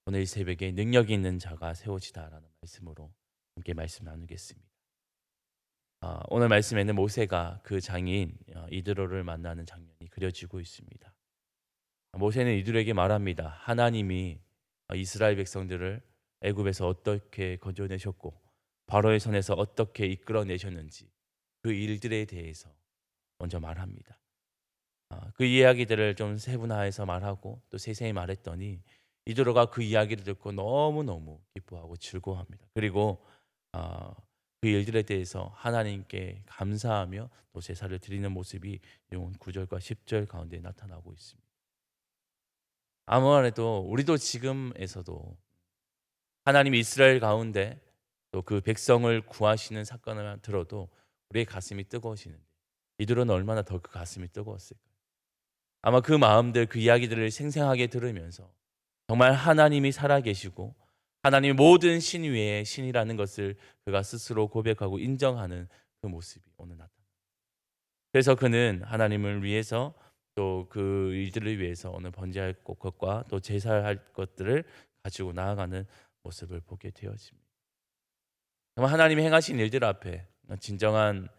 오늘 이 새벽에 능력이 있는 자가 세워지다라는 말씀으로 함께 말씀 나누겠습니다. 오늘 말씀에는 모세가 그 장인 이드로를 만나는 장면이 그려지고 있습니다. 모세는 이드로에게 말합니다. 하나님이 이스라엘 백성들을 애굽에서 어떻게 건져내셨고 바로의 손에서 어떻게 이끌어내셨는지 그 일들에 대해서 먼저 말합니다. 그 이야기들을 좀 세분화해서 말하고 또 세세히 말했더니 이드로가 그 이야기를 듣고 너무너무 기뻐하고 즐거워합니다. 그리고 아, 그 일들에 대해서 하나님께 감사하며 또 제사를 드리는 모습이 용 9절과 10절 가운데 나타나고 있습니다. 아무래도 우리도 지금에서도 하나님이 이스라엘 가운데 또 그 백성을 구하시는 사건을 들어도 우리의 가슴이 뜨거워지는데 이들은 얼마나 더 그 가슴이 뜨거웠을까요? 아마 그 마음들 그 이야기들을 생생하게 들으면서 정말 하나님이 살아계시고 하나님이 모든 신 위에 신이라는 것을 그가 스스로 고백하고 인정하는 그 모습이 오늘 나타납니다. 그래서 그는 하나님을 위해서 또 그 일들을 위해서 오늘 번제할 것과 또 제사할 것들을 가지고 나아가는 모습을 보게 되어집니다. 정말 하나님이 행하신 일들 앞에 진정한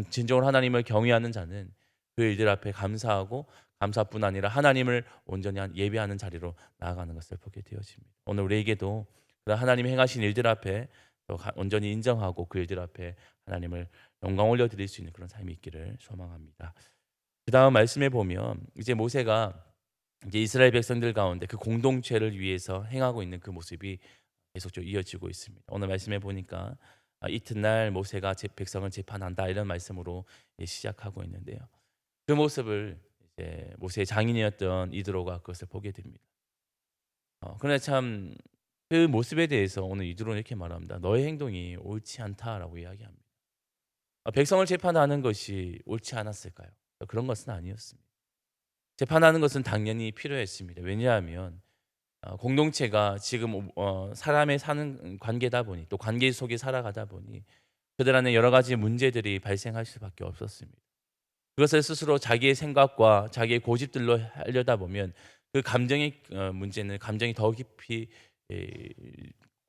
진정으로 하나님을 경외하는 자는 그 일들 앞에 감사하고 감사뿐 아니라 하나님을 온전히 예배하는 자리로 나아가는 것을 보게 되어집니다. 오늘 우리에게도 그런 하나님이 행하신 일들 앞에 또 온전히 인정하고 그 일들 앞에 하나님을 영광 올려드릴 수 있는 그런 삶이 있기를 소망합니다. 그 다음 말씀에 보면 이제 모세가 이제 이스라엘 백성들 가운데 그 공동체를 위해서 행하고 있는 그 모습이 계속적으로 이어지고 있습니다. 오늘 말씀해 보니까 이튿날 모세가 백성을 재판한다 이런 말씀으로 시작하고 있는데요. 그 모습을 이제 모세의 장인이었던 이드로가 그것을 보게 됩니다. 그런데 참 그 모습에 대해서 오늘 이드로는 이렇게 말합니다. 너의 행동이 옳지 않다라고 이야기합니다. 백성을 재판하는 것이 옳지 않았을까요? 그런 것은 아니었습니다. 재판하는 것은 당연히 필요했습니다. 왜냐하면 공동체가 지금 사람의 사는 관계다 보니 또 관계 속에 살아가다 보니 그들 안에 여러 가지 문제들이 발생할 수밖에 없었습니다. 그것을 스스로 자기의 생각과 자기의 고집들로 하려다 보면 그 감정의 문제는 감정이 더 깊이 에,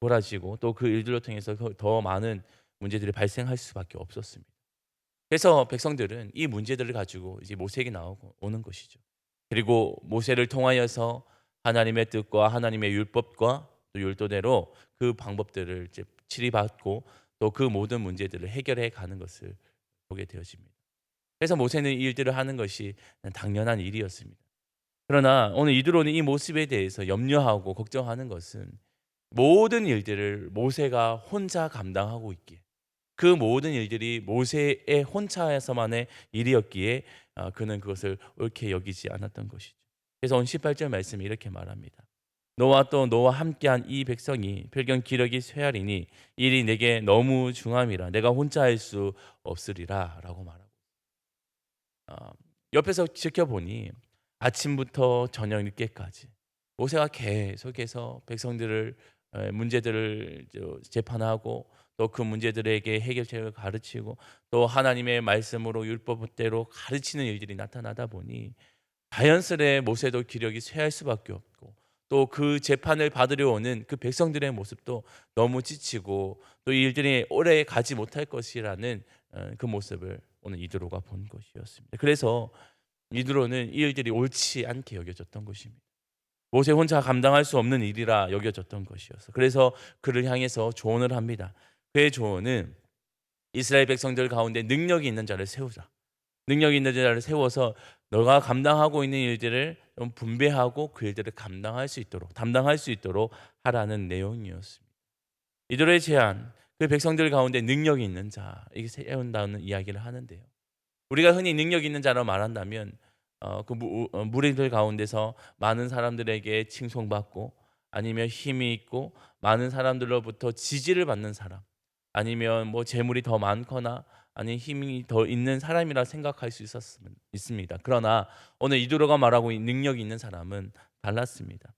골아지고 또 그 일들로 통해서 더 많은 문제들이 발생할 수밖에 없었습니다. 그래서 백성들은 이 문제들을 가지고 이제 모세에게 나오고 오는 것이죠. 그리고 모세를 통하여서 하나님의 뜻과 하나님의 율법과 또 율도대로 그 방법들을 이제 치리받고 또 그 모든 문제들을 해결해 가는 것을 보게 되어집니다. 그래서 모세는 이 일들을 하는 것이 당연한 일이었습니다. 그러나 오늘 이드로는 이 모습에 대해서 염려하고 걱정하는 것은 모든 일들을 모세가 혼자 감당하고 있기에 그 모든 일들이 모세의 혼자에서만의 일이었기에 그는 그것을 옳게 여기지 않았던 것이죠. 그래서 오늘 18절 말씀이 이렇게 말합니다. 너와 또 너와 함께한 이 백성이 필경 기력이 쇠하리니 일이 내게 너무 중함이라 내가 혼자 할 수 없으리라라고 말합니다. 어, 옆에서 지켜보니 아침부터 저녁 늦게까지 모세가 계속해서 백성들을 문제들을 재판하고 또 그 문제들에게 해결책을 가르치고 또 하나님의 말씀으로 율법대로 가르치는 일들이 나타나다 보니 자연스레 모세도 기력이 쇠할 수밖에 없고 또 그 재판을 받으려 오는 그 백성들의 모습도 너무 지치고 또 이 일들이 오래 가지 못할 것이라는 그 모습을 오늘 이드로가 본 것이었습니다. 그래서 이드로는 이 일들이 옳지 않게 여겨졌던 것입니다. 모세 혼자 감당할 수 없는 일이라 여겨졌던 것이어서 그래서 그를 향해서 조언을 합니다. 그의 조언은 이스라엘 백성들 가운데 능력이 있는 자를 세우자. 능력이 있는 자를 세워서 너가 감당하고 있는 일들을 좀 분배하고 그 일들을 감당할 수 있도록 담당할 수 있도록 하라는 내용이었습니다. 이들의 제안, 그 백성들 가운데 능력이 있는 자 이게 세운다는 이야기를 하는데요. 우리가 흔히 능력 있는 자로 말한다면 무리들 가운데서 많은 사람들에게 칭송받고 아니면 힘이 있고 많은 사람들로부터 지지를 받는 사람 아니면 뭐 재물이 더 많거나 아니 힘이 더 있는 사람이라 생각할 수 있습니다. 그러나 오늘 이두로가 말하고 있는 능력이 있는 사람은 달랐습니다.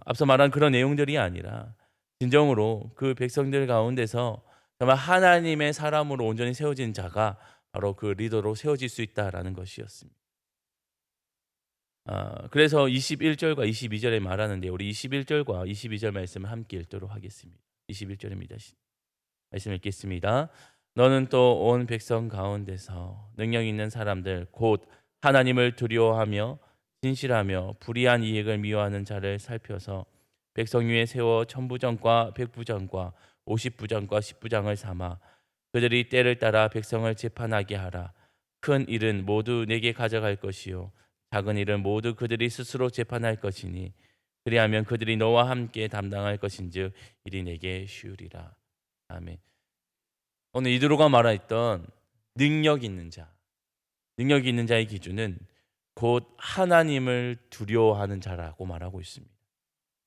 앞서 말한 그런 내용들이 아니라 진정으로 그 백성들 가운데서 정말 하나님의 사람으로 온전히 세워진 자가 바로 그 리더로 세워질 수 있다라는 것이었습니다. 그래서 21절과 22절에 말하는데 우리 21절과 22절 말씀을 함께 읽도록 하겠습니다. 21절입니다. 말씀 읽겠습니다. 너는 또 온 백성 가운데서 능력 있는 사람들 곧 하나님을 두려워하며 진실하며 불의한 이익을 미워하는 자를 살펴서 백성 위에 세워 천부장과 백부장과 50부장과 10부장을 삼아 그들이 때를 따라 백성을 재판하게 하라. 큰 일은 모두 내게 가져갈 것이요 작은 일은 모두 그들이 스스로 재판할 것이니 그리하면 그들이 너와 함께 담당할 것인즉 일이 내게 쉬우리라. 아멘. 오늘 이드로가 말했던 능력 있는 자, 능력 있는 자의 기준은 곧 하나님을 두려워하는 자라고 말하고 있습니다.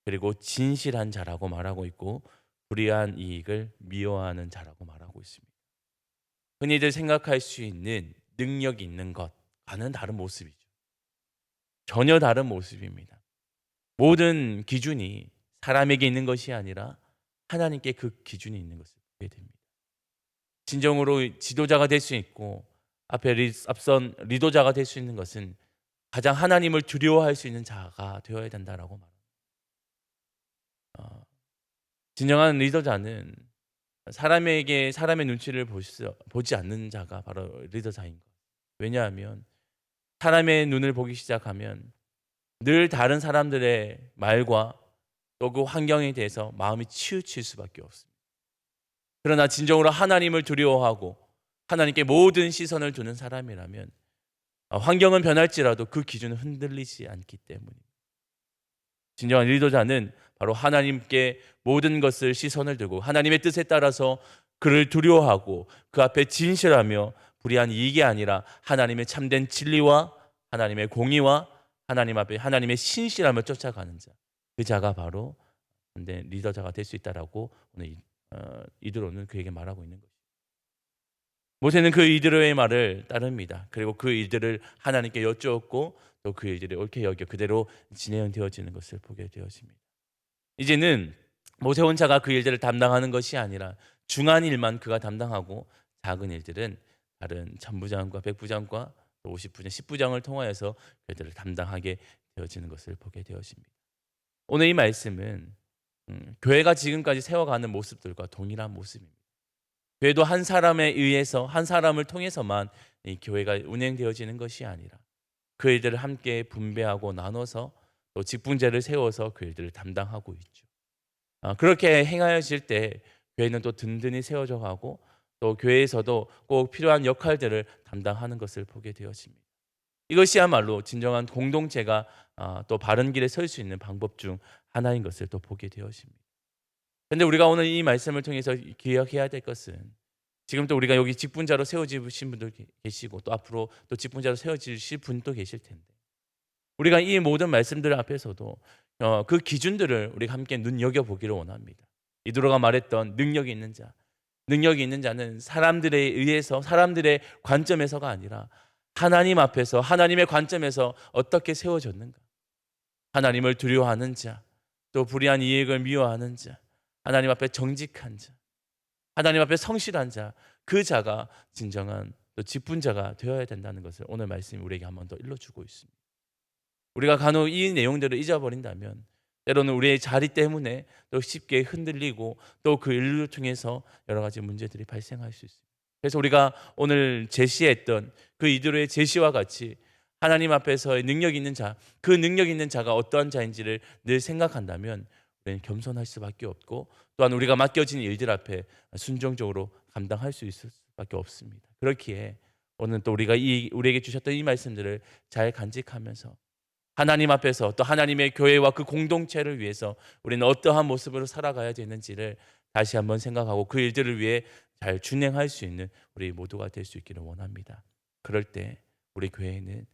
그리고 진실한 자라고 말하고 있고 불의한 이익을 미워하는 자라고 말하고 있습니다. 흔히들 생각할 수 있는 능력 있는 것과는 다른 모습이죠. 전혀 다른 모습입니다. 모든 기준이 사람에게 있는 것이 아니라 하나님께 그 기준이 있는 것을 보게 됩니다. 진정으로 지도자가 될 수 있고 앞선 리더자가 될 수 있는 것은 가장 하나님을 두려워할 수 있는 자가 되어야 된다라고 말합니다. 진정한 리더자는 사람의 눈치를 보지 않는 자가 바로 리더자인 것. 왜냐하면 사람의 눈을 보기 시작하면 늘 다른 사람들의 말과 또 그 환경에 대해서 마음이 치우칠 수밖에 없습니다. 그러나 진정으로 하나님을 두려워하고 하나님께 모든 시선을 두는 사람이라면 환경은 변할지라도 그 기준은 흔들리지 않기 때문입니다. 진정한 리더자는 바로 하나님께 모든 것을 시선을 두고 하나님의 뜻에 따라서 그를 두려워하고 그 앞에 진실하며 불의한 이익이 아니라 하나님의 참된 진리와 하나님의 공의와 하나님 앞에 하나님의 신실함을 쫓아가는 자, 그 자가 바로 리더자가 될 수 있다라고 오늘 이드로는 그에게 말하고 있는 것입니다. 모세는 그 이드로의 말을 따릅니다. 그리고 그 일들을 하나님께 여쭈었고 또 그 일들이 옳게 여겨 그대로 진행되어지는 것을 보게 되었습니다. 이제는 모세 혼자가 그 일들을 담당하는 것이 아니라 중한 일만 그가 담당하고 작은 일들은 다른 천부장과 백부장과 50부장, 10부장을 통하여서 그들을 담당하게 되어지는 것을 보게 되었습니다. 오늘 이 말씀은 교회가 지금까지 세워가는 모습들과 동일한 모습입니다. 교회도 한 사람에 의해서 한 사람을 통해서만 이 교회가 운행되어지는 것이 아니라 그 일들을 함께 분배하고 나눠서 또 직분제를 세워서 그 일들을 담당하고 있죠. 그렇게 행하여질 때 교회는 또 든든히 세워져 가고 또 교회에서도 꼭 필요한 역할들을 담당하는 것을 보게 되었습니다. 이것이야말로 진정한 공동체가 또 바른 길에 설 수 있는 방법 중 하나인 것을 또 보게 되었습니다. 그런데 우리가 오늘 이 말씀을 통해서 기억해야 될 것은 지금 또 우리가 여기 직분자로 세워지신 분들 계시고 또 앞으로 또 직분자로 세워지실 분도 계실 텐데 우리가 이 모든 말씀들 앞에서도 그 기준들을 우리가 함께 눈여겨보기를 원합니다. 이드로가 말했던 능력이 있는 자, 능력이 있는 자는 사람들에 의해서 사람들의 관점에서가 아니라 하나님 앞에서 하나님의 관점에서 어떻게 세워졌는가. 하나님을 두려워하는 자, 또 불의한 이익을 미워하는 자, 하나님 앞에 정직한 자, 하나님 앞에 성실한 자, 그 자가 진정한 또 직분자가 되어야 된다는 것을 오늘 말씀이 우리에게 한 번 더 일러주고 있습니다. 우리가 간혹 이 내용들을 잊어버린다면 때로는 우리의 자리 때문에 또 쉽게 흔들리고 또 그 일을 통해서 여러 가지 문제들이 발생할 수 있습니다. 그래서 우리가 오늘 제시했던 그 이드로의 제시와 같이 하나님 앞에서의 능력 있는 자, 그 능력 있는 자가 어떠한 자인지를 늘 생각한다면 우리는 겸손할 수밖에 없고 또한 우리가 맡겨진 일들 앞에 순종적으로 감당할 수 있을 수밖에 없습니다. 그렇기에 오늘 또 우리에게 주셨던 이 말씀들을 잘 간직하면서 하나님 앞에서 또 하나님의 교회와 그 공동체를 위해서 우리는 어떠한 모습으로 살아가야 되는지를 다시 한번 생각하고 그 일들을 위해 잘 준행할 수 있는 우리 모두가 될 수 있기를 원합니다. 그럴 때 우리 교회는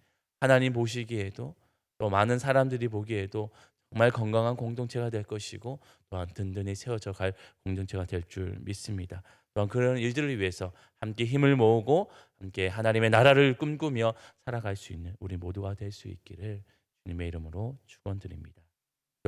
하나님 보시기에도 또 많은 사람들이 보기에도 정말 건강한 공동체가 될 것이고 또한 든든히 세워져 갈 공동체가 될 줄 믿습니다. 또한 그런 일들을 위해서 함께 힘을 모으고 함께 하나님의 나라를 꿈꾸며 살아갈 수 있는 우리 모두가 될 수 있기를 주님의 이름으로 축원드립니다.